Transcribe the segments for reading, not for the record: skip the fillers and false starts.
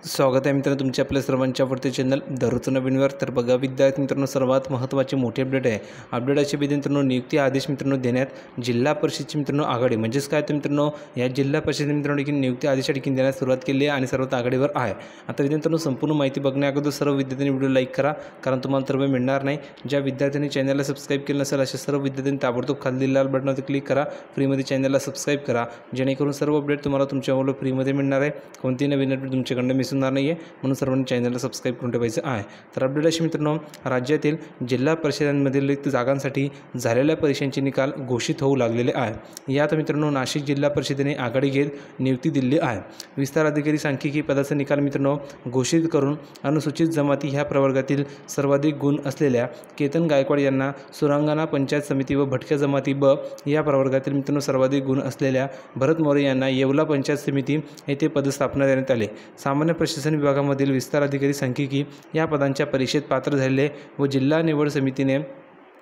स्वागत आहे मित्रांनो तुमच्या आपल्या सर्वांच्या आवडते चॅनल दररोजचं नवीनवर. तर बघा विद्यार्थी मित्रांनो, सर्वात महत्त्वाची मोठी अपडेट आहे. अपडेट अशी मित्रांनो, नियुक्ती आदेश मित्रांनो देण्यात जिल्हा परिषदची मित्रांनो आघाडी. म्हणजेच काय तर मित्रांनो, या जिल्हा परिषद मित्रांनो देखील नियुक्ती आदेशाची देण्यास सुरुवात केली आहे आणि सर्वात आघाडीवर आहे. आता मित्रांनो, संपूर्ण माहिती बघण्याअगोदर सर्व विद्यार्थ्यांनी व्हिडिओ लाईक करा, कारण तुम्हाला तर मिळणार नाही. ज्या विद्यार्थ्यांनी चॅनलला सबस्क्राईब केलं नसेल अशा सर्व विद्यार्थ्यांनी ताबडतोब खाली लाल बटनावर क्लिक करा, फ्रीमध्ये चॅनलला सबस्क्राईब करा, जेणेकरून सर्व अपडेट तुम्हाला तुमच्या मोबाईलवर फ्रीमध्ये मिळणार आहे. कोणती नवीन अपडेट तुमच्याकडून मिस होणार नाही आहे. सर्वांनी चॅनलला सबस्क्राईब करून ठेवायचं आहे. तर अपडेट अशी मित्रांनो, राज्यातील जिल्हा परिषदांमधील रिक्त जागांसाठी झालेल्या परीक्षांचे निकाल घोषित होऊ लागलेले आहे. यात मित्रांनो नाशिक जिल्हा परिषदेने आघाडी घेत नियुक्ती दिली आहे. विस्तार अधिकारी सांख्यिकी पदाचा निकाल मित्रांनो घोषित करून अनुसूचित जमाती ह्या प्रवर्गातील सर्वाधिक गुण असलेल्या केतन गायकवाड यांना सुरांगणा पंचायत समिती व भटक्या जमाती ब या प्रवर्गातील मित्रांनो सर्वाधिक गुण असलेल्या भरत मोरे यांना येवला पंचायत समिती येथे पदस्थापना देण्यात आली. सामान्य प्रशासन विभागामध्ये विस्तार अधिकारी सांख्यिकी या पदांच्या परीक्षेत पात्र झालेले व जिल्हा निवड समितीने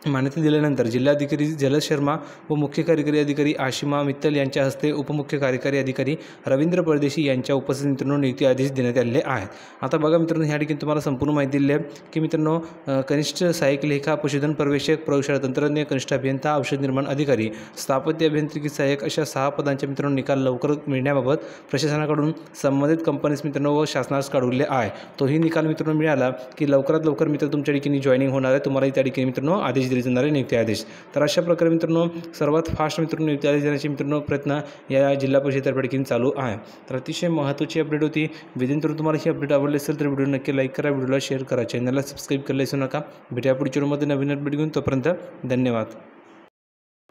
मान्यता दिल्यानंतर जिल्हाधिकारी जलज शर्मा व मुख्य कार्यकारी अधिकारी आशिमा मित्तल यांच्या हस्ते उपमुख्य कार्यकारी अधिकारी रवींद्र परदेशी यांच्या उपस्थितीत मित्रांनो नियुक्ती आदेश देण्यात आलेले आहेत. आता बघा मित्रांनो, ह्या ठिकाणी तुम्हाला संपूर्ण माहिती दिली आहे की मित्रांनो, कनिष्ठ सहाय्यक लेखा पशुधन पर्यवेक्षक प्रयोगशाळा तंत्रज्ञ कनिष्ठ अभियंता औषध निर्माण अधिकारी स्थापत्य अभियांत्रिकी सहाय्यक अशा 6 पदांच्या मित्रांनो निकाल लवकर मिळण्याबाबत प्रशासनाकडून संबंधित कंपनीस मित्रांनो व शासनास कळवले आहे. तोही निकाल मित्रांनो मिळाला की लवकरात लवकर मित्र तुमच्या ठिकाणी जॉईनिंग होणार आहे. तुम्हाला त्या ठिकाणी मित्रांनो आदेश दिले जाणारे नियुक्ती आदेश. तर अशा प्रकारे मित्रांनो सर्वात फास्ट मित्रांनो नियुक्ती आदेश देण्याचे मित्रांनो प्रयत्न या जिल्हा परिषदेतर्फे देखील चालू आहे. तर अतिशय महत्त्वाची अपडेट होती. विद्यार्थ्यांनो, तुम्हाला ही अपडेट आवडली असेल तर व्हिडिओ नक्की लाईक करा, व्हिडिओला शेअर करा, चॅनलला सबस्क्राईब करायला विसरू नका. भेटूया पुढच्या व्हिडिओमध्ये नवीन अपडेट घेऊन. तोपर्यंत धन्यवाद.